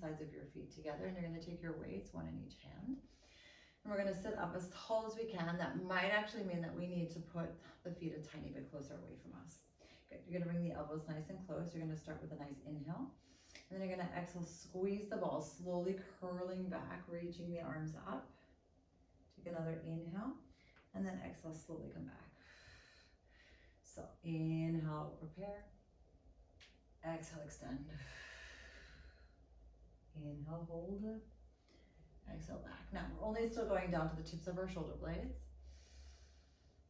insides of your feet together, and you're going to take your weights, one in each hand. And we're going to sit up as tall as we can. That might actually mean that we need to put the feet a tiny bit closer away from us. Good. You're going to bring the elbows nice and close. You're going to start with a nice inhale. And then you're going to exhale, squeeze the ball, slowly curling back, reaching the arms up. Take another inhale. And then exhale, slowly come back. So inhale, prepare. Exhale, extend. Inhale, hold it. Exhale, back. Now, we're only still going down to the tips of our shoulder blades.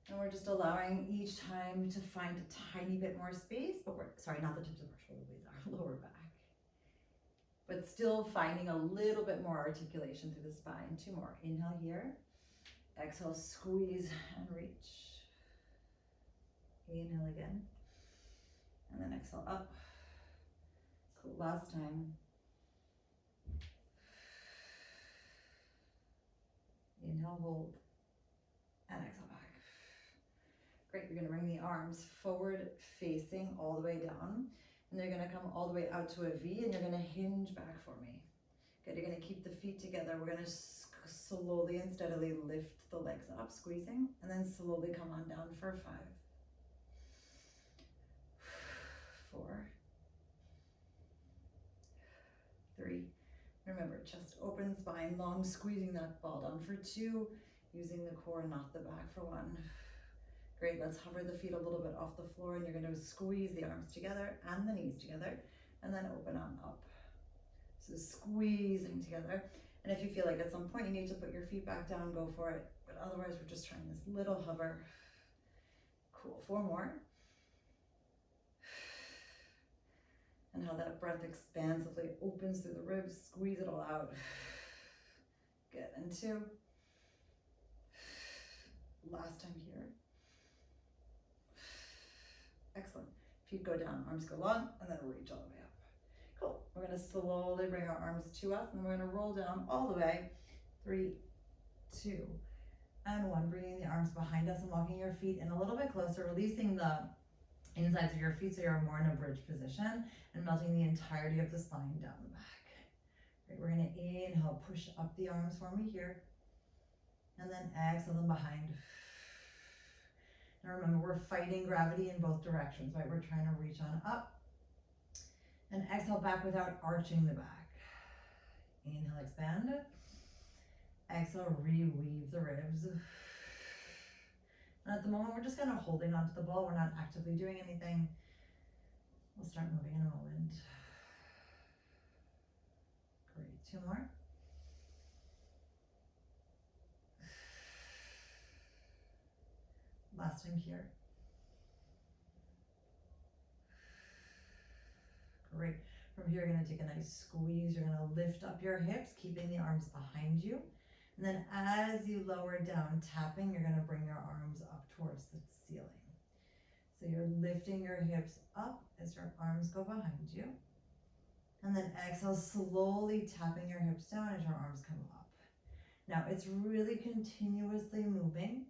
And we're just allowing each time to find a tiny bit more space, but sorry, not the tips of our shoulder blades, our lower back. But still finding a little bit more articulation through the spine. Two more. Inhale here. Exhale, squeeze and reach. Inhale again. And then exhale up. Cool, last time. Inhale, hold, and exhale back. Great, you're gonna bring the arms forward facing all the way down, and they're gonna come all the way out to a V, and you're gonna hinge back for me. Good, you're gonna keep the feet together. We're gonna slowly and steadily lift the legs up, squeezing, and then slowly come on down for 5, 4, 3. Remember, chest open, spine long, squeezing that ball down for 2, using the core, not the back for 1. Great, let's hover the feet a little bit off the floor, and you're gonna squeeze the arms together and the knees together, and then open on up. So squeezing together. And if you feel like at some point you need to put your feet back down, go for it. But otherwise, we're just trying this little hover. Cool, 4 more. And how that breath expansively opens through the ribs, squeeze it all out. Good, and 2. Last time here. Excellent. Feet go down, arms go long, and then reach all the way up. Cool. We're gonna slowly bring our arms to us, and we're gonna roll down all the way. 3, 2, and 1. Bringing the arms behind us and walking your feet in a little bit closer, releasing the insides of your feet so you're more in a bridge position, and melting the entirety of the spine down the back. Great, we're gonna inhale, push up the arms for me here, and then exhale them behind. Now remember, we're fighting gravity in both directions, right? We're trying to reach on up, and exhale back without arching the back. Inhale, expand. Exhale, reweave the ribs. And at the moment, we're just kind of holding onto the ball. We're not actively doing anything. We'll start moving in a moment. Great, 2 more. Last time here. Great. From here, you're gonna take a nice squeeze. You're gonna lift up your hips, keeping the arms behind you. And then as you lower down, tapping, you're gonna bring your arms up towards the ceiling. So you're lifting your hips up as your arms go behind you. And then exhale, slowly tapping your hips down as your arms come up. Now it's really continuously moving,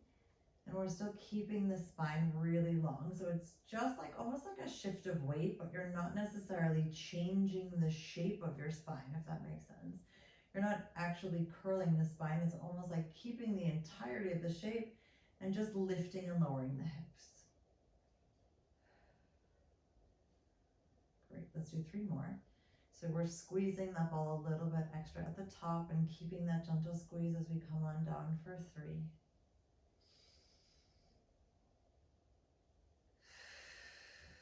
and we're still keeping the spine really long. So it's just like almost like a shift of weight, but you're not necessarily changing the shape of your spine, if that makes sense. You're not actually curling the spine. It's almost like keeping the entirety of the shape and just lifting and lowering the hips. Great, let's do 3 more. So we're squeezing that ball a little bit extra at the top and keeping that gentle squeeze as we come on down for 3.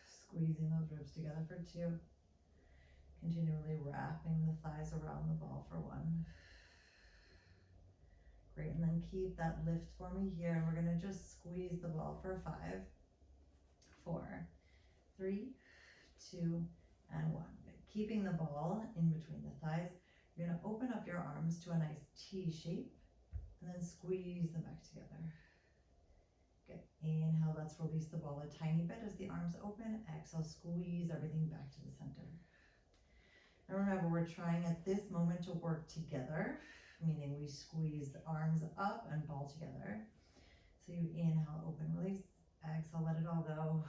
Squeezing those ribs together for 2. Continually wrapping the thighs around the ball for 1. Great, and then keep that lift for me here, and we're gonna just squeeze the ball for 5, 4, 3, 2, and 1. Good. Keeping the ball in between the thighs, you're gonna open up your arms to a nice T shape, and then squeeze them back together. Good. Inhale, let's release the ball a tiny bit as the arms open. Exhale, squeeze everything back to the center. And remember, we're trying at this moment to work together, meaning we squeeze the arms up and ball together. So you inhale, open, release. Exhale, let it all go.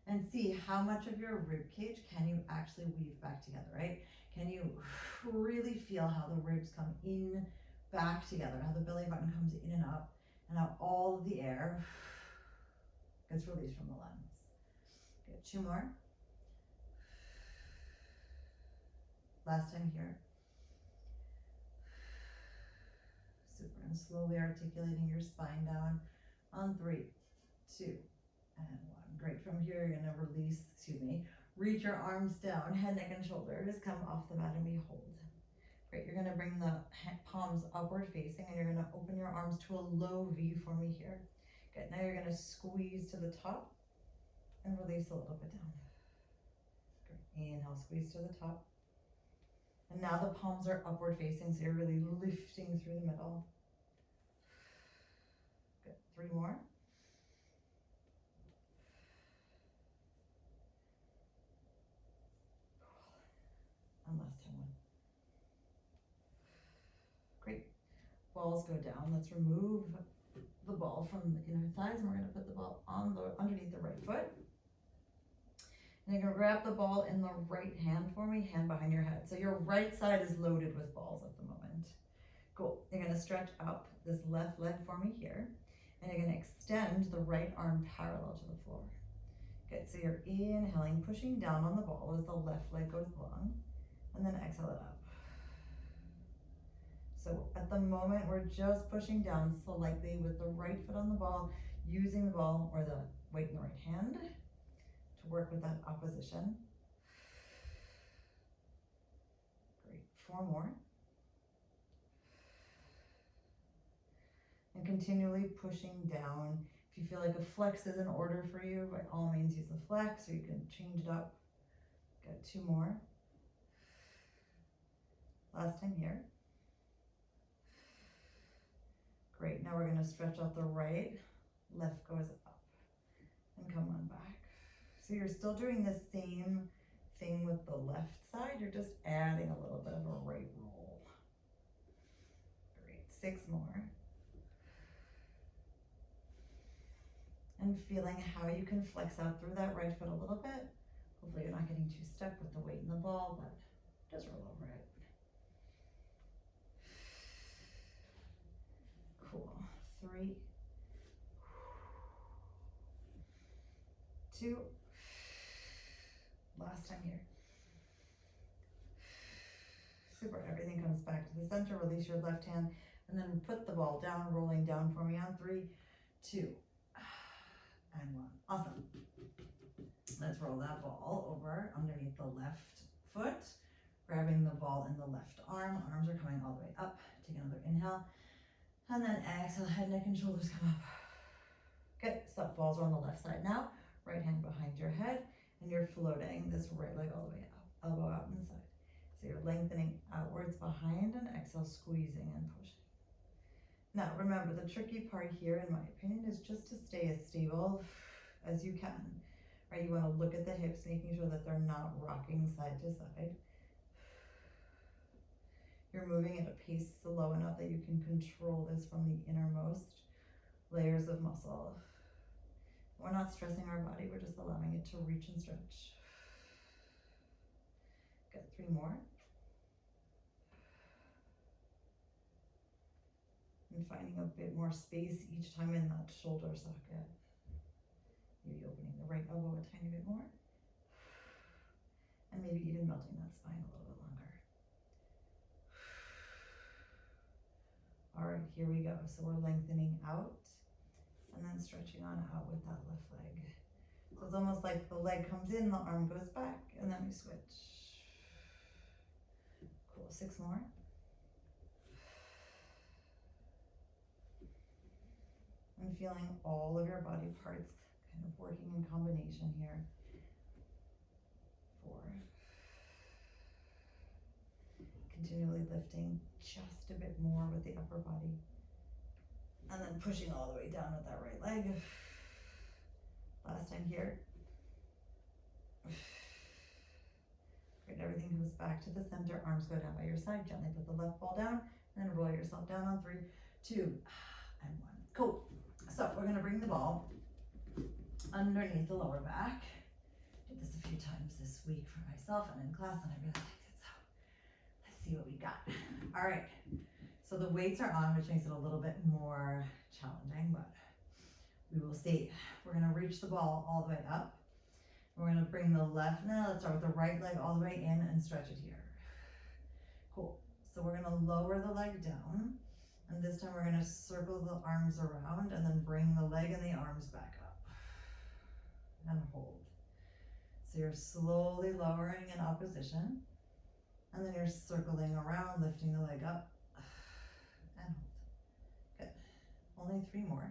and see how much of your rib cage can you actually weave back together, right? Can you really feel how the ribs come in back together, how the belly button comes in and up, and how all of the air gets released from the lungs. Good, 2 more. Last time here. Super, and slowly articulating your spine down on 3, 2, and 1. Great, from here you're gonna release, reach your arms down, head, neck, and shoulders come off the mat and we hold. Great, you're gonna bring the palms upward facing and you're gonna open your arms to a low V for me here. Good, now you're gonna squeeze to the top and release a little bit down. Great, inhale, squeeze to the top. And now the palms are upward facing, so you're really lifting through the middle. Good, 3 more. And last time 1. Great. Balls go down. Let's remove the ball from the inner thighs and we're going to put the ball on underneath the right foot. And you're going to grab the ball in the right hand for me, hand behind your head. So your right side is loaded with balls at the moment. Cool. You're going to stretch up this left leg for me here. And you're going to extend the right arm parallel to the floor. Good. So you're inhaling, pushing down on the ball as the left leg goes long. And then exhale it up. So at the moment, we're just pushing down slightly with the right foot on the ball, using the ball or the weight in the right hand to work with that opposition. Great, 4 more. And continually pushing down. If you feel like a flex is in order for you, by all means use the flex, or you can change it up. Got 2 more. Last time here. Great, now we're gonna stretch out the right, left goes up, and come on back. So you're still doing the same thing with the left side, you're just adding a little bit of a right roll. Great, 6 more. And feeling how you can flex out through that right foot a little bit. Hopefully you're not getting too stuck with the weight in the ball, but just roll over it. Cool. 3, 2, last time here. Super, everything comes back to the center, release your left hand, and then put the ball down, rolling down for me on 3, 2, and 1. Awesome. Let's roll that ball over underneath the left foot, grabbing the ball in the left arm. Arms are coming all the way up. Take another inhale. And then exhale, head, neck, and shoulders come up. Good, so balls are on the left side now. Right hand behind your head, and you're floating this right leg all the way up, elbow out inside. So you're lengthening outwards behind and exhale, squeezing and pushing. Now remember, the tricky part here, in my opinion, is just to stay as stable as you can. Right, you want to look at the hips, making sure that they're not rocking side to side. You're moving at a pace slow enough that you can control this from the innermost layers of muscle. We're not stressing our body, we're just allowing it to reach and stretch. Good, 3 more. And finding a bit more space each time in that shoulder socket. Maybe opening the right elbow a tiny bit more. And maybe even melting that spine a little bit longer. All right, here we go. So we're lengthening out and then stretching on out with that left leg. So it's almost like the leg comes in, the arm goes back, and then we switch. Cool, 6 more. And feeling all of your body parts kind of working in combination here. 4. Continually lifting just a bit more with the upper body. And then pushing all the way down with that right leg. Last time here. Great, everything comes back to the center. Arms go down by your side. Gently put the left ball down. And then roll yourself down on 3, 2, and 1. Cool. So we're going to bring the ball underneath the lower back. Did this a few times this week for myself and in class, and I really liked it. So let's see what we got. All right. So the weights are on, which makes it a little bit more challenging, but we will see. We're gonna reach the ball all the way up. We're gonna bring the left, now let's start with the right leg all the way in and stretch it here. Cool. So we're gonna lower the leg down, and this time we're gonna circle the arms around and then bring the leg and the arms back up. And hold. So you're slowly lowering in opposition, and then you're circling around, lifting the leg up, and hold. Good. Only 3 more.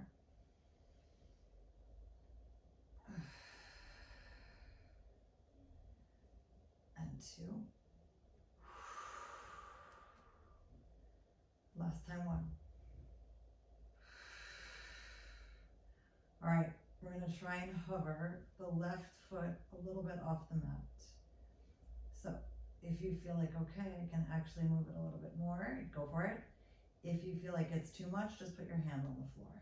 And 2. Last time, 1. All right, we're gonna try and hover the left foot a little bit off the mat. So if you feel like, okay, I can actually move it a little bit more, go for it. If you feel like it's too much, just put your hand on the floor.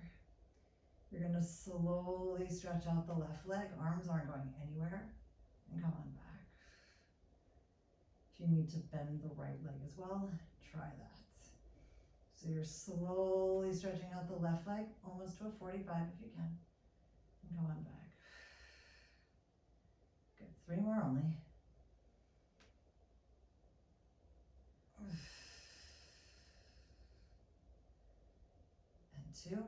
You're gonna slowly stretch out the left leg, arms aren't going anywhere, and come on back. If you need to bend the right leg as well, try that. So you're slowly stretching out the left leg, almost to a 45 if you can. And come on back. Good, 3 more only. And 2.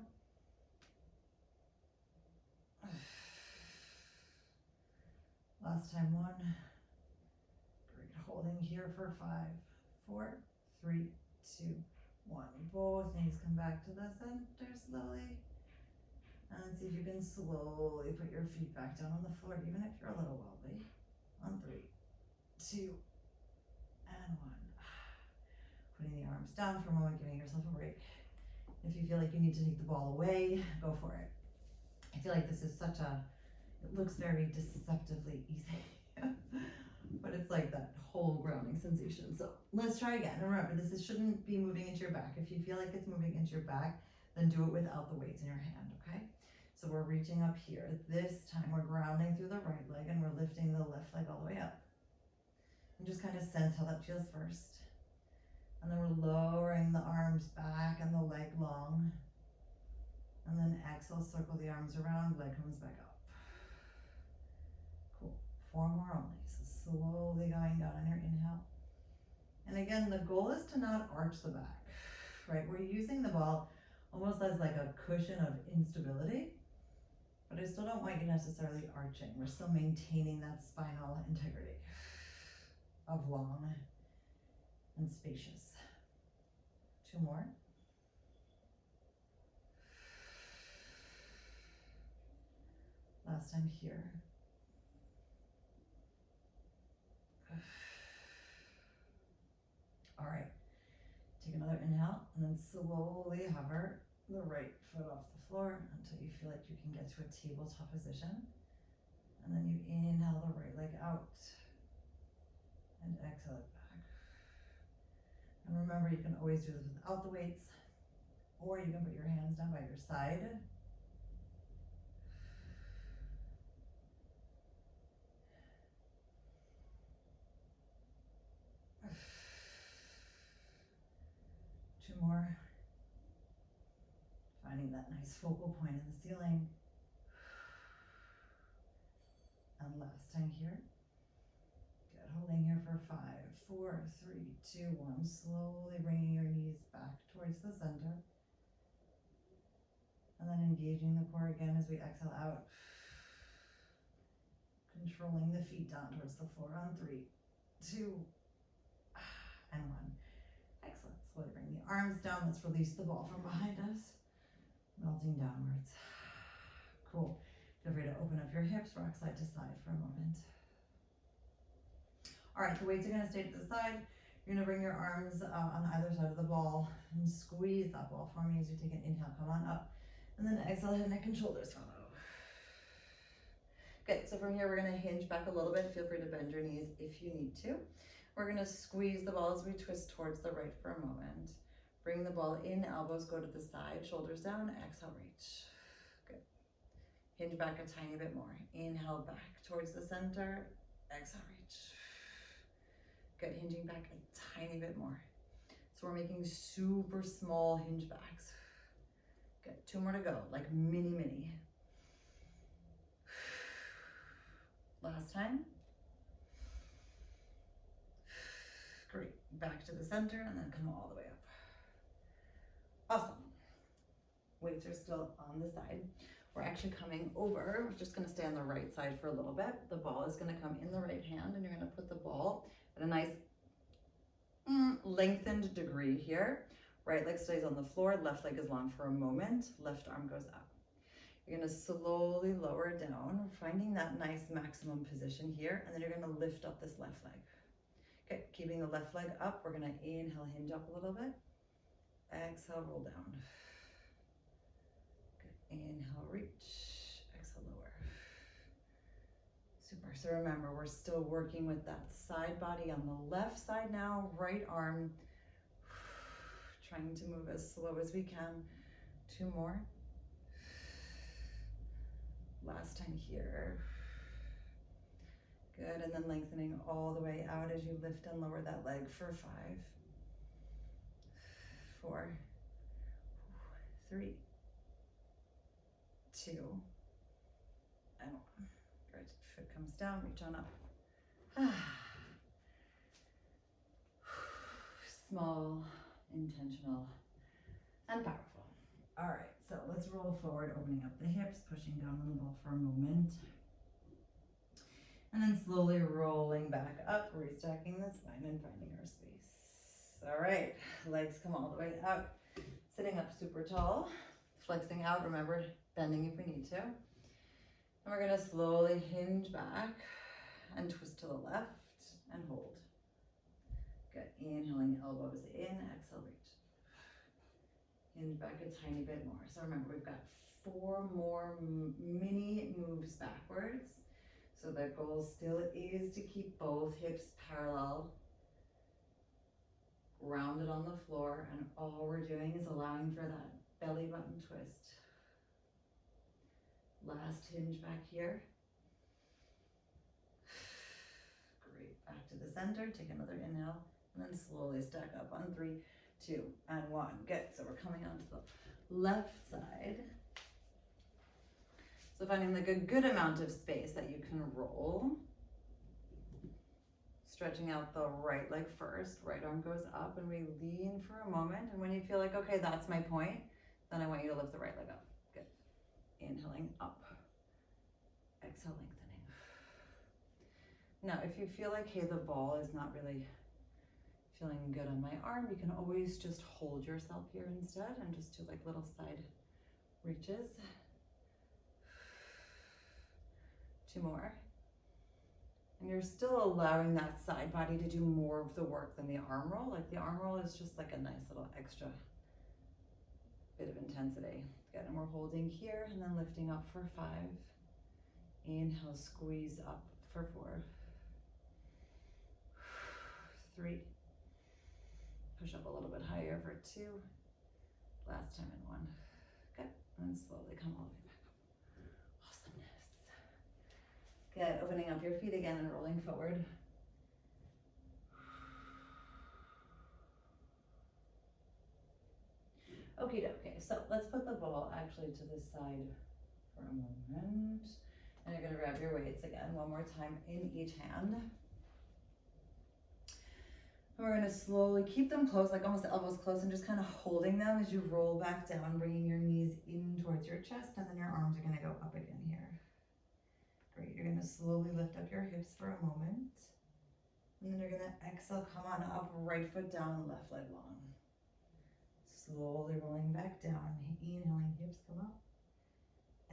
Last time, 1. Great, holding here for 5, 4, 3, 2, 1. Both knees come back to the center slowly. And see if you can slowly put your feet back down on the floor, even if you're a little wobbly. On 3, 2, and 1. Putting the arms down for a moment, giving yourself a break. If you feel like you need to take the ball away, go for it. I feel like this is such a, it looks very deceptively easy, but it's like that whole grounding sensation. So let's try again. And remember, shouldn't be moving into your back. If you feel like it's moving into your back, then do it without the weights in your hand, okay? So we're reaching up here. This time we're grounding through the right leg and we're lifting the left leg all the way up. And just kind of sense how that feels first. And then we're lowering the arms back and the leg long. And then exhale, circle the arms around, leg comes back up. Cool, 4 more only. So slowly going down on your inhale. And again, the goal is to not arch the back, right? We're using the ball almost as like a cushion of instability, but I still don't want you necessarily arching. We're still maintaining that spinal integrity of long and spacious. 2 more. Last time here. All right, take another inhale and then slowly hover the right foot off the floor until you feel like you can get to a tabletop position. And then you inhale the right leg out and exhale it back. And remember, you can always do this without the weights, or you can put your hands down by your side. Two more. Finding that nice focal point in the ceiling. And last time here. Good, holding here for 5, 4, 3, 2, 1. Slowly bringing your knees back towards the center. And then engaging the core again as we exhale out. Controlling the feet down towards the floor on 3, 2, and 1. Excellent. Slowly bring the arms down. Let's release the ball from behind us. Melting downwards. Cool. Feel free to open up your hips, rock side to side for a moment. All right, the weights are going to stay to the side. You're going to bring your arms on either side of the ball and squeeze that ball for me as you take an inhale. Come on up. And then exhale, head, neck, and shoulders follow. Good, so from here we're going to hinge back a little bit. Feel free to bend your knees if you need to. We're going to squeeze the ball as we twist towards the right for a moment. Bring the ball in, elbows go to the side, shoulders down, exhale, reach. Good. Hinge back a tiny bit more. Inhale back towards the center. Exhale, reach. Good, hinging back a tiny bit more. So we're making super small hinge backs. Good, 2 more to go, like mini. Last time. Great, back to the center and then come all the way up. Awesome. Weights are still on the side. We're actually coming over. We're just gonna stay on the right side for a little bit. The ball is gonna come in the right hand and you're gonna put the ball at a nice lengthened degree here. Right leg stays on the floor, left leg is long for a moment, left arm goes up. You're gonna slowly lower down, finding that nice maximum position here, and then you're gonna lift up this left leg. Okay, keeping the left leg up, we're gonna inhale, hinge up a little bit. Exhale, roll down. Good, inhale, reach, exhale, lower. Super, so remember, we're still working with that side body on the left side now, right arm, trying to move as slow as we can. 2 more. Last time here. Good, and then lengthening all the way out as you lift and lower that leg for 5, 4, 3, 2, and 1. Good, foot comes down, reach on up. Small, intentional, and powerful. All right, so let's roll forward, opening up the hips, pushing down on the ball for a moment. And then slowly rolling back up, restacking the spine and finding our space. All right, legs come all the way up. Sitting up super tall, flexing out, remember, bending if we need to. And we're gonna slowly hinge back and twist to the left and hold. Good, inhaling elbows in, exhale, reach. Hinge back a tiny bit more. So remember, we've got 4 more mini moves backwards. So the goal still is to keep both hips parallel, grounded on the floor, and all we're doing is allowing for that belly button twist. Last hinge back here. Great, back to the center, take another inhale, and then slowly stack up on 3, 2, and 1. Good, so we're coming onto the left side. So finding like a good amount of space that you can roll. Stretching out the right leg first, right arm goes up and we lean for a moment. And when you feel like, okay, that's my point, then I want you to lift the right leg up. Good. Inhaling up. Exhale, lengthening. Now, if you feel like, hey, the ball is not really feeling good on my arm, you can always just hold yourself here instead and just do like little side reaches. 2 more. And you're still allowing that side body to do more of the work than the arm roll. Like the arm roll is just like a nice little extra bit of intensity. Good, and we're holding here and then lifting up for 5. Inhale, squeeze up for 4. 3. Push up a little bit higher for 2. Last time in 1. Good, and slowly come all the way back up. Awesomeness. Good, opening up your feet again and rolling forward. Okie dokie, so let's put the ball actually to the side for a moment. And you're gonna grab your weights again, one more time in each hand. And we're gonna slowly keep them close, like almost the elbows close, and just kind of holding them as you roll back down, bringing your knees in towards your chest, and then your arms are gonna go up again here. Great, you're gonna slowly lift up your hips for a moment. And then you're gonna exhale, come on up, right foot down, left leg long. Slowly rolling back down, inhaling, hips come up.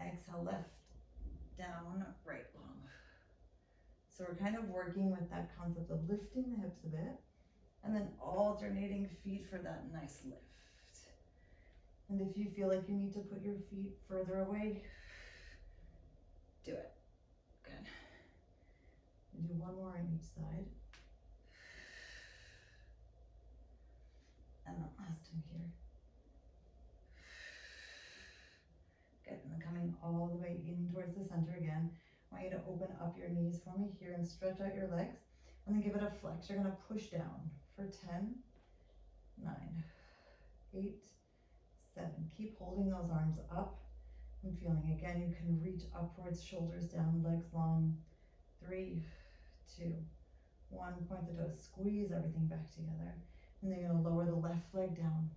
Exhale, left, down, right long. So we're kind of working with that concept of lifting the hips a bit, and then alternating feet for that nice lift. And if you feel like you need to put your feet further away, do it. Good. And do 1 more on each side. And then last time here. Good, and then coming all the way in towards the center again. I want you to open up your knees for me here and stretch out your legs. And then give it a flex. You're going to push down for 10, 9, 8, 7. Keep holding those arms up and feeling. Again, you can reach upwards, shoulders down, legs long. 3, 2, 1. Point the toes. Squeeze everything back together. And then you're going to lower the left leg down.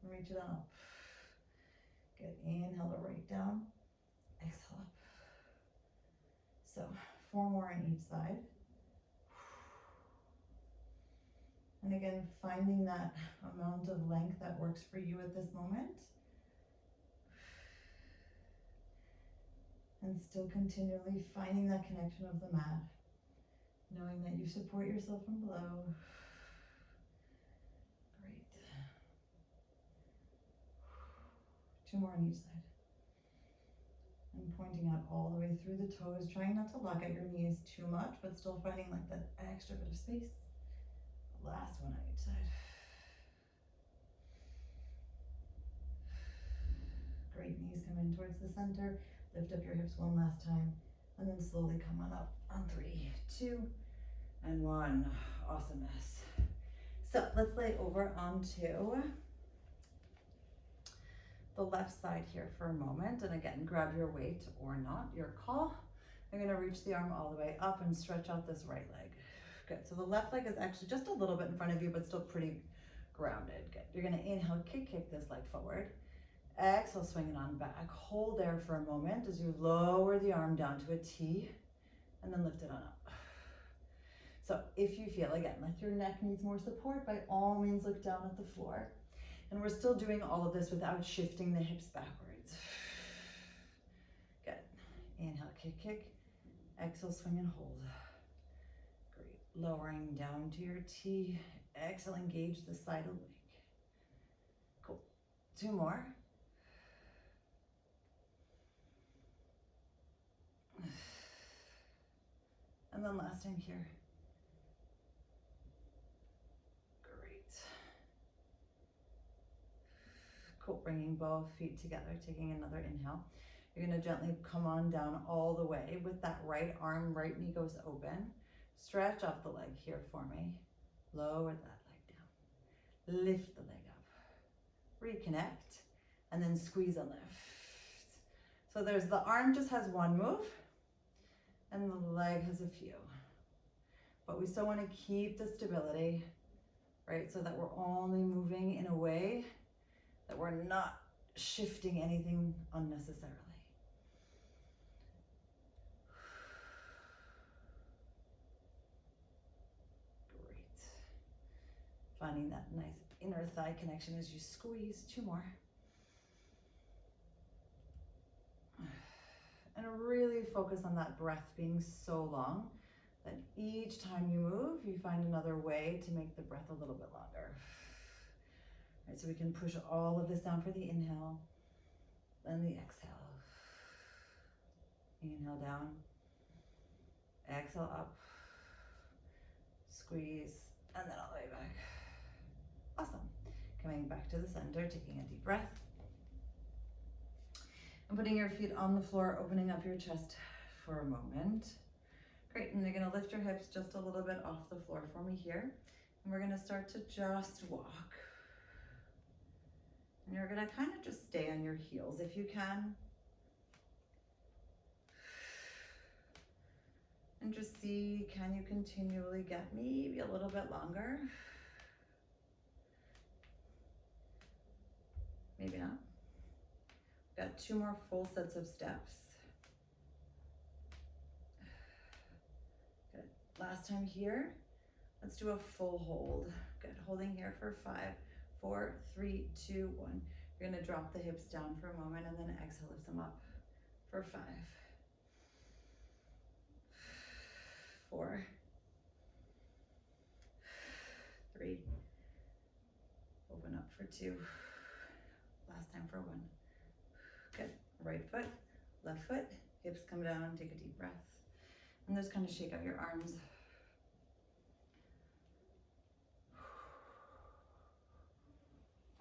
Reach it on up. Good. Inhale to right down. Exhale up. So 4 more on each side. And again, finding that amount of length that works for you at this moment. And still continually finding that connection of the mat. Knowing that you support yourself from below. Great. 2 more on each side. And pointing out all the way through the toes, trying not to lock at your knees too much, but still finding like that extra bit of space. Last one on each side. Great, knees come in towards the center. Lift up your hips one last time, and then slowly come on up on 3, 2, and 1. Awesomeness. So let's lay over onto the left side here for a moment. And again, grab your weight or not, your call. I'm gonna reach the arm all the way up and stretch out this right leg. Good, so the left leg is actually just a little bit in front of you, but still pretty grounded. Good, you're gonna inhale, kick this leg forward. Exhale, swing it on back. Hold there for a moment as you lower the arm down to a T and then lift it on up. So if you feel, again, like your neck needs more support, by all means look down at the floor. And we're still doing all of this without shifting the hips backwards. Good. Inhale, kick. Exhale, swing and hold. Great. Lowering down to your T. Exhale, engage the side of the leg. Cool. 2 more. And then last time here. Great. Cool, bringing both feet together, taking another inhale. You're gonna gently come on down all the way with that right arm, right knee goes open. Stretch up the leg here for me. Lower that leg down. Lift the leg up. Reconnect, and then squeeze and lift. So there's the arm just has 1 move, and the leg has a few. But we still want to keep the stability, right? So that we're only moving in a way that we're not shifting anything unnecessarily. Great. Finding that nice inner thigh connection as you squeeze. 2 more. And really focus on that breath being so long that each time you move, you find another way to make the breath a little bit longer. All right, so we can push all of this down for the inhale, then the exhale. Inhale down, exhale up, squeeze, and then all the way back. Awesome. Coming back to the center, taking a deep breath. And putting your feet on the floor, opening up your chest for a moment. Great, and you're gonna lift your hips just a little bit off the floor for me here. And we're gonna start to just walk. And you're gonna kind of just stay on your heels if you can. And just see, can you continually get maybe a little bit longer? Maybe not. Got 2 more full sets of steps. Good. Last time here, let's do a full hold. Good. Holding here for 5, 4, 3, 2, 1. You're gonna drop the hips down for a moment and then exhale, lift them up for 5, 4, 3, open up for 2, last time for 1. Good. Right foot, left foot, hips come down, take a deep breath. And just kind of shake out your arms.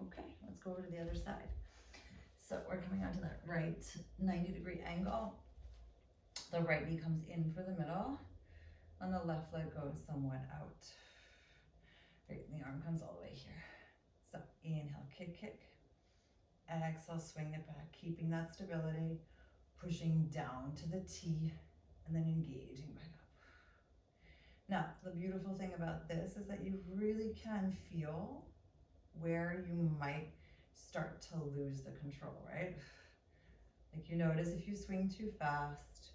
Okay, let's go over to the other side. So we're coming onto that right 90-degree angle. The right knee comes in for the middle, and the left leg goes somewhat out. Right, and the arm comes all the way here. So inhale, kick, kick. Exhale, swing it back, keeping that stability, pushing down to the T, and then engaging back up. Now, the beautiful thing about this is that you really can feel where you might start to lose the control, right? Like you notice if you swing too fast,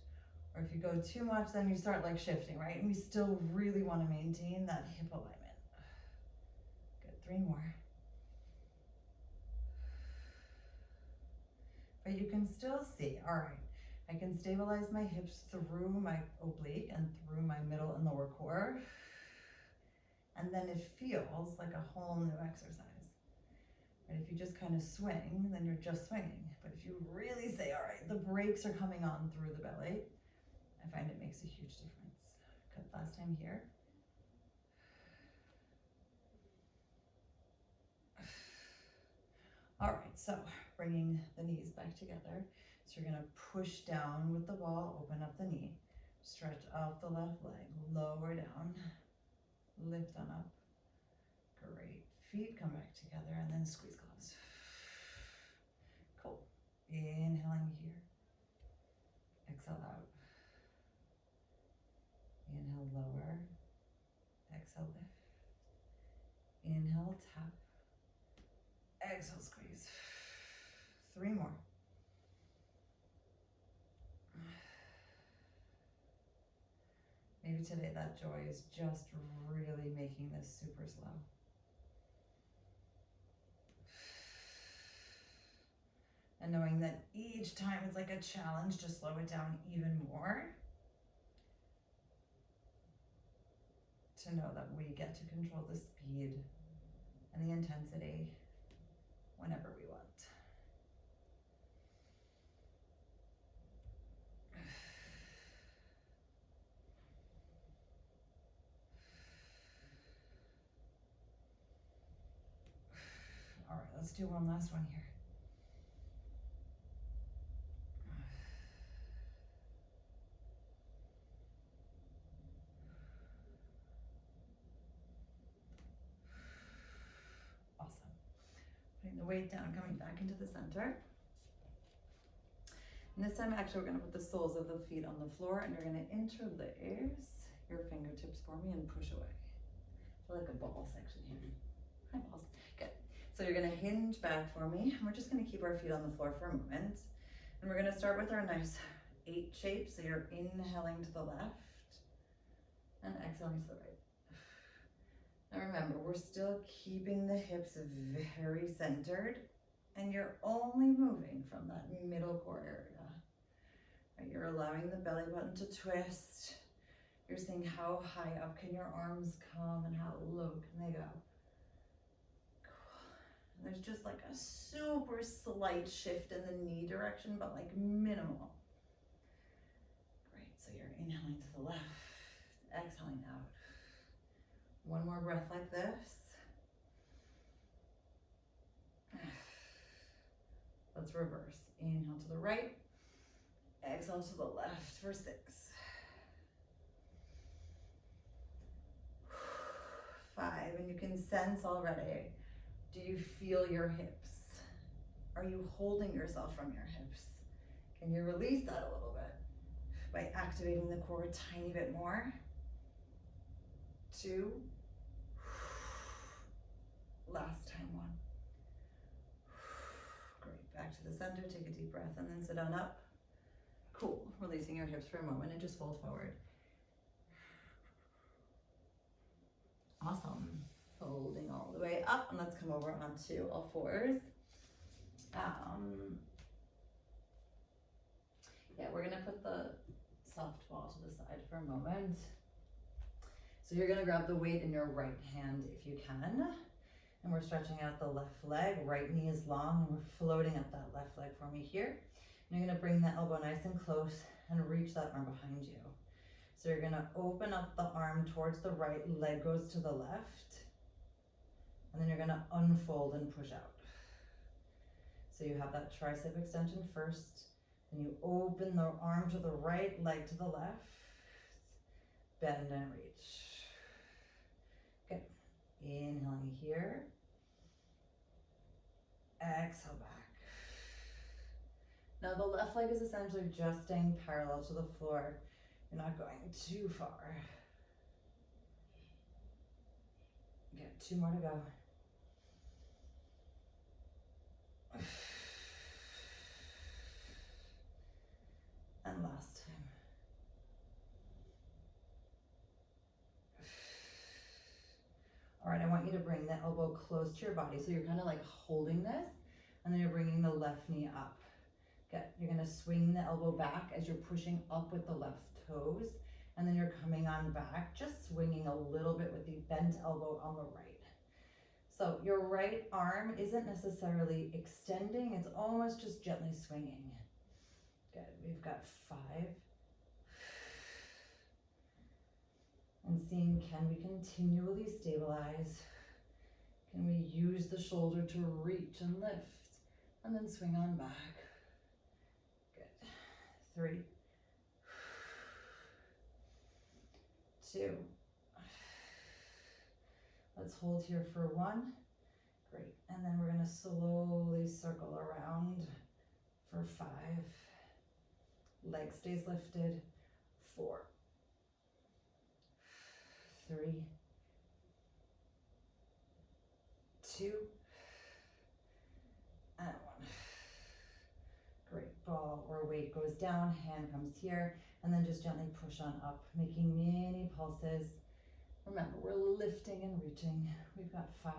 or if you go too much, then you start like shifting, right? And we still really want to maintain that hip alignment. Good, 3 more. But you can still see, all right, I can stabilize my hips through my oblique and through my middle and lower core. And then it feels like a whole new exercise. And if you just kind of swing, then you're just swinging. But if you really say, all right, the brakes are coming on through the belly, I find it makes a huge difference. Cut last time here. All right, so bringing the knees back together. So you're gonna push down with the ball, open up the knee, stretch up the left leg, lower down, lift on up. Great, feet come back together and then squeeze close. Cool, inhaling here, exhale out. Inhale, lower, exhale, lift. Inhale, tap, exhale, squeeze. 3 more. Maybe today that joy is just really making this super slow. And knowing that each time it's like a challenge to slow it down even more. To know that we get to control the speed and the intensity whenever we want. All right, let's do one last one here. Awesome. Putting the weight down, coming back into the center. And this time, actually, we're gonna put the soles of the feet on the floor, and you're gonna interlace your fingertips for me and push away. I feel like a ball section here. Hi, balls. Good. So you're gonna hinge back for me, and we're just gonna keep our feet on the floor for a moment. And we're gonna start with our nice 8 shape. So you're inhaling to the left and exhaling to the right. Now remember, we're still keeping the hips very centered, and you're only moving from that middle core area. Right, you're allowing the belly button to twist. You're seeing how high up can your arms come and how low can they go. Cool. And there's just like a super slight shift in the knee direction, but like minimal. Great, so you're inhaling to the left, exhaling out. One more breath like this. Let's reverse. Inhale to the right, exhale to the left for 6. 5, and you can sense already, do you feel your hips? Are you holding yourself from your hips? Can you release that a little bit by activating the core a tiny bit more? 2. Last time, 1. Great, back to the center, take a deep breath and then sit on up. Cool, releasing your hips for a moment and just fold forward. Awesome, folding all the way up, and let's come over onto all 4s. Yeah, we're gonna put the soft ball to the side for a moment. So you're gonna grab the weight in your right hand if you can. And we're stretching out the left leg, right knee is long, and we're floating up that left leg for me here. And you're gonna bring the elbow nice and close and reach that arm behind you. So you're gonna open up the arm towards the right, leg goes to the left, and then you're gonna unfold and push out. So you have that tricep extension first, then you open the arm to the right, leg to the left, bend and reach. Good. Inhaling here. Exhale back. Now the left leg is essentially just staying parallel to the floor. You're not going too far. Good, 2 more to go. And last time. All right, I want you to bring the elbow close to your body. So you're kind of like holding this, and then you're bringing the left knee up. Good. You're gonna swing the elbow back as you're pushing up with the left toes, and then you're coming on back, just swinging a little bit with the bent elbow on the right. So your right arm isn't necessarily extending, it's almost just gently swinging. Good. We've got 5. And seeing, can we continually stabilize? Can we use the shoulder to reach and lift and then swing on back? Good. 3, 2. Let's hold here for 1. Great. And then we're going to slowly circle around for 5. Leg stays lifted. 4, 3, 2, and 1. Great. Ball or weight goes down, hand comes here, and then just gently push on up, making mini pulses. Remember, we're lifting and reaching. We've got 5,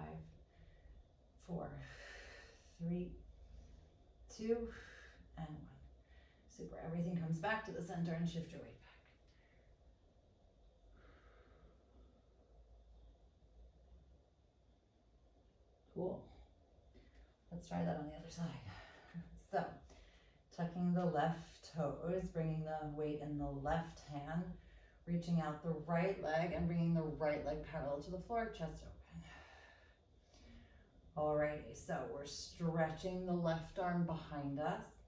4, 3, 2, and 1. Super. Everything comes back to the center and shift your weight back. Cool. Let's try that on the other side. So, tucking the left toes, bringing the weight in the left hand, reaching out the right leg and bringing the right leg parallel to the floor, chest open. Alrighty, so we're stretching the left arm behind us,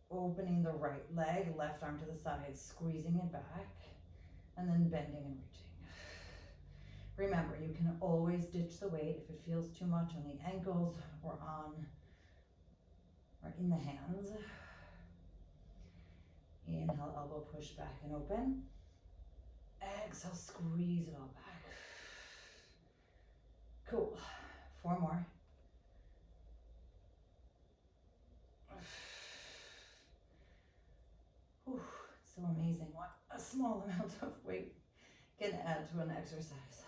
opening the right leg, left arm to the side, squeezing it back, and then bending and reaching. Remember, you can always ditch the weight if it feels too much on the ankles or in the hands. Inhale, elbow push back and open. Exhale, squeeze it all back. Cool. 4 more. Whew, so amazing what a small amount of weight can add to an exercise.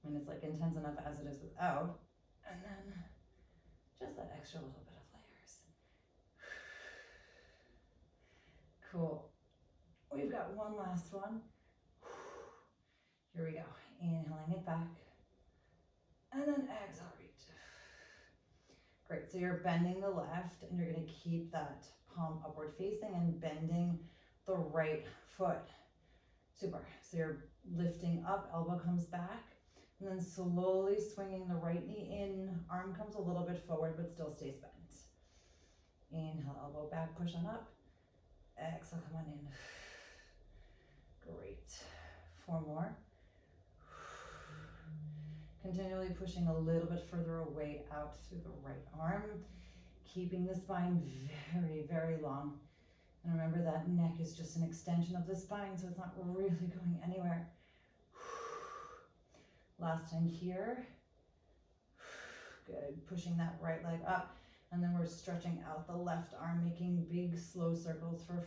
I mean, it's like intense enough as it is without, and then just that extra little bit of layers. Cool. We've got one last one. Here we go. Inhaling it back, and then exhale, reach. Great, so you're bending the left, and you're gonna keep that palm upward facing and bending the right foot. Super. So you're lifting up, elbow comes back, and then slowly swinging the right knee in, arm comes a little bit forward but still stays bent. Inhale, elbow back, push on up. Exhale, come on in. Great. 4 more. Continually pushing a little bit further away out through the right arm, keeping the spine very, very long. And remember that neck is just an extension of the spine, so it's not really going anywhere. Last time here. Good. Pushing that right leg up, and then we're stretching out the left arm, making big slow circles for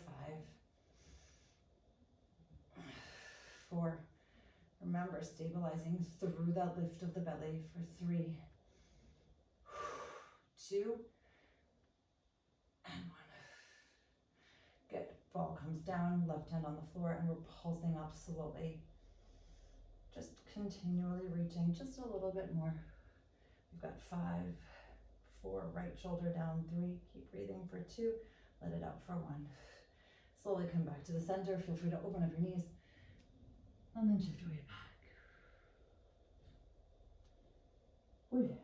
5. 4. Remember, stabilizing through that lift of the belly for 3, 2, and 1. Good. Ball comes down, left hand on the floor, and we're pulsing up slowly. Just continually reaching just a little bit more. We've got 5, 4, right shoulder down, 3, keep breathing for 2, let it out for 1. Slowly come back to the center, feel free to open up your knees, and then shift your weight back. Ooh.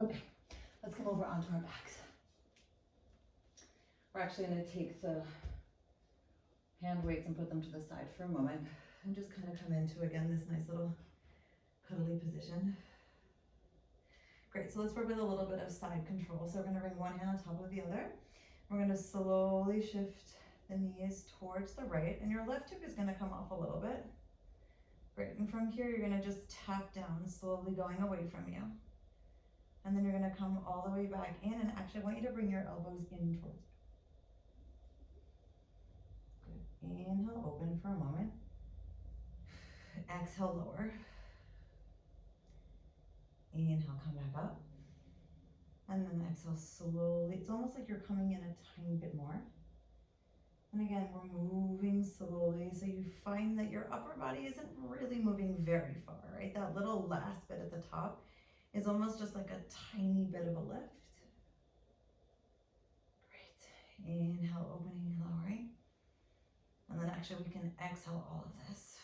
Okay, let's come over onto our backs. We're actually going to take the hand weights and put them to the side for a moment. And just kind of come into, again, this nice little cuddly position. Great, so let's work with a little bit of side control. So we're gonna bring one hand on top of the other. We're gonna slowly shift the knees towards the right, and your left hip is gonna come off a little bit. Great, and from here, you're gonna just tap down, slowly going away from you. And then you're gonna come all the way back in, and actually I want you to bring your elbows in towards you. Good, inhale, open for a moment. Exhale, lower. Inhale, come back up. And then exhale slowly. It's almost like you're coming in a tiny bit more. And again, we're moving slowly. So you find that your upper body isn't really moving very far, right? That little last bit at the top is almost just like a tiny bit of a lift. Great. Inhale, opening, lowering. And then actually we can exhale all of this.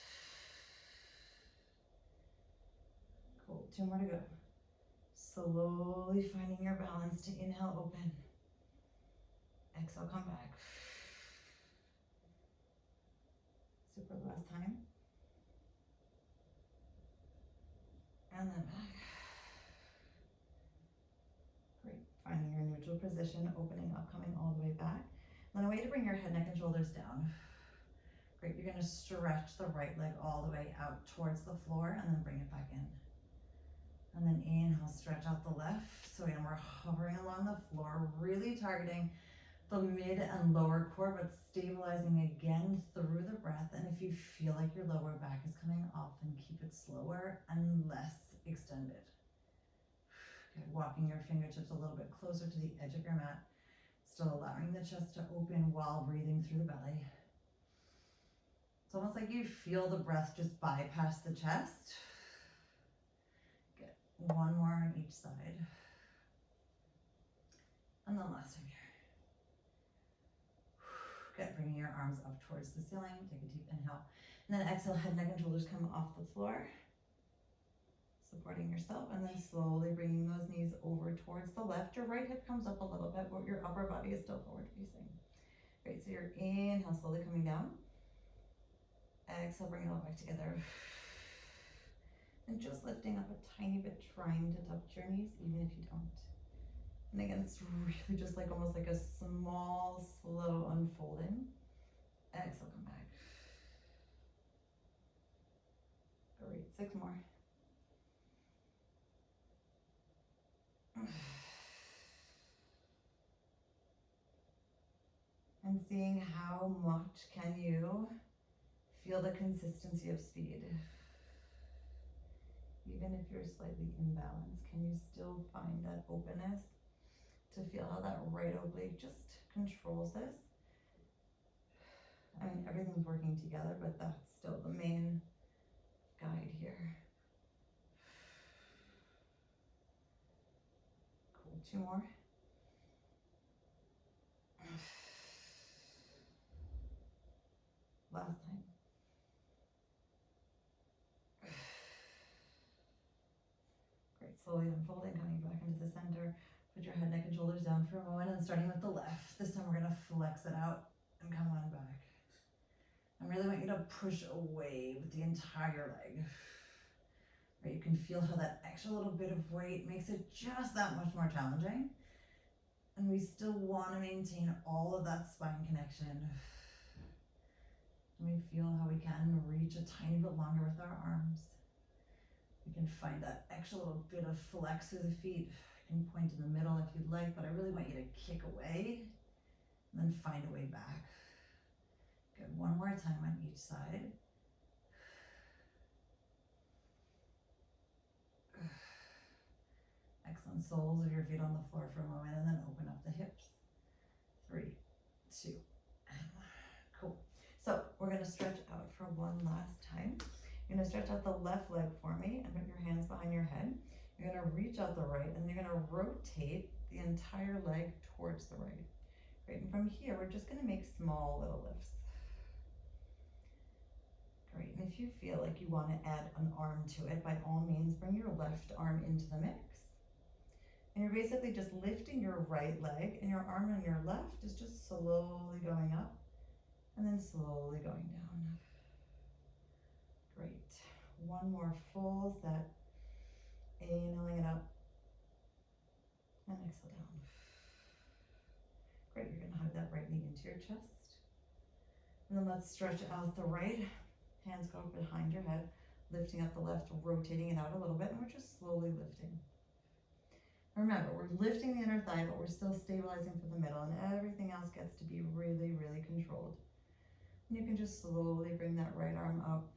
Cool, 2 more to go. Slowly finding your balance to inhale, open. Exhale, come back. Super, last time. And then back. Great, finding your neutral position, opening up, coming all the way back. Then I want you to bring your head, neck, and shoulders down. Great, you're gonna stretch the right leg all the way out towards the floor and then bring it back in. And then inhale, stretch out the left. So again, we're hovering along the floor, really targeting the mid and lower core, but stabilizing again through the breath. And if you feel like your lower back is coming off, then keep it slower and less extended. Okay, walking your fingertips a little bit closer to the edge of your mat, still allowing the chest to open while breathing through the belly. It's almost like you feel the breath just bypass the chest. One more on each side. And then last time here. Good, bringing your arms up towards the ceiling. Take a deep inhale. And then exhale, head, neck, and shoulders come off the floor. Supporting yourself. And then slowly bringing those knees over towards the left. Your right hip comes up a little bit, but your upper body is still forward facing. Great, so your inhale, slowly coming down. Exhale, bring it all back together. And just lifting up a tiny bit, trying to touch your knees, even if you don't. And again, it's really just like almost like a small, slow unfolding. Exhale, come back. Great, 6 more. And seeing how much can you feel the consistency of speed. Even if you're slightly imbalanced, can you still find that openness to feel how that right oblique just controls this? I mean, everything's working together, but that's still the main guide here. Cool, 2 more. Last time. Slowly unfolding, coming back into the center. Put your head, neck, and shoulders down for a moment, and starting with the left. This time we're gonna flex it out and come on back. I really want you to push away with the entire leg. Right, you can feel how that extra little bit of weight makes it just that much more challenging. And we still wanna maintain all of that spine connection. And we feel how we can reach a tiny bit longer with our arms. You can find that extra little bit of flex through the feet. You can point in the middle if you'd like, but I really want you to kick away and then find a way back. Good, 1 more time on each side. Excellent, soles of your feet on the floor for a moment, and then open up the hips. 3, 2, and 1. Cool. So we're gonna stretch out for one last time. You're gonna stretch out the left leg for me and put your hands behind your head. You're gonna reach out the right, and you're gonna rotate the entire leg towards the right. Great, and from here, we're just gonna make small little lifts. Great, and if you feel like you wanna add an arm to it, by all means, bring your left arm into the mix. And you're basically just lifting your right leg, and your arm on your left is just slowly going up and then slowly going down. Great. One more full set. Inhaling it up and exhale down. Great, you're gonna hug that right knee into your chest. And then let's stretch out the right. Hands go behind your head, lifting up the left, rotating it out a little bit, and we're just slowly lifting. Remember, we're lifting the inner thigh, but we're still stabilizing for the middle, and everything else gets to be really, really controlled. And you can just slowly bring that right arm up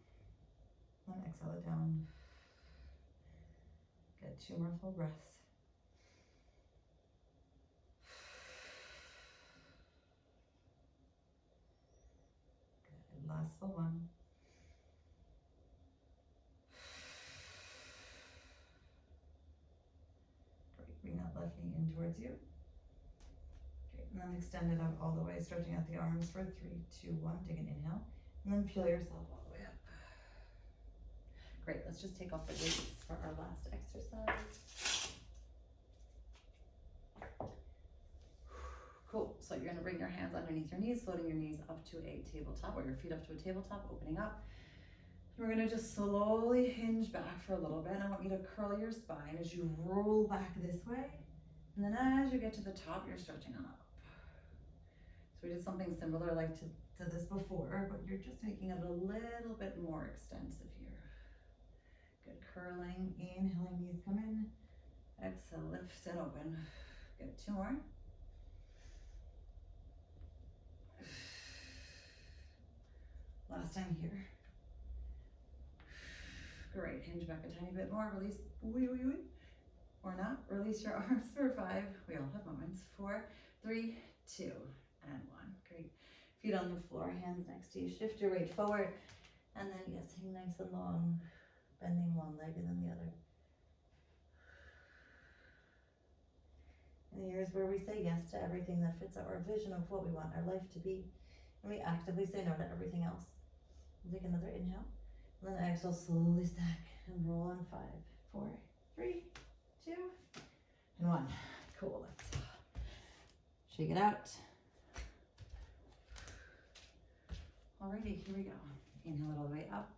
and exhale it down. Get 2 more full breaths. Good, last full one. Great, bring that left knee in towards you. Great, and then extend it out all the way, stretching out the arms for 3, 2, 1. Take an inhale, and then peel yourself all the way up. Great, let's just take off the weights for our last exercise. Cool, so you're gonna bring your hands underneath your knees, floating your knees up to a tabletop, or your feet up to a tabletop, opening up. We're gonna just slowly hinge back for a little bit. And I want you to curl your spine as you roll back this way. And then as you get to the top, you're stretching on up. So we did something similar like to this before, but you're just making it a little bit more extensive here. Good, curling, inhaling, knees come in. Exhale, lift and open. Good, 2 more. Last time here. Great, hinge back a tiny bit more, release, or not, release your arms for 5, we all have moments, 4, 3, 2, and 1, great. Feet on the floor, hands next to you, shift your weight forward, and then yes, hang nice and long, bending one leg and then the other. And here's where we say yes to everything that fits our vision of what we want our life to be, and we actively say no to everything else. Take another inhale. And then exhale, slowly stack and roll on 5, 4, 3, 2, and 1. Cool, let's shake it out. Alrighty, here we go. Inhale it all the way up.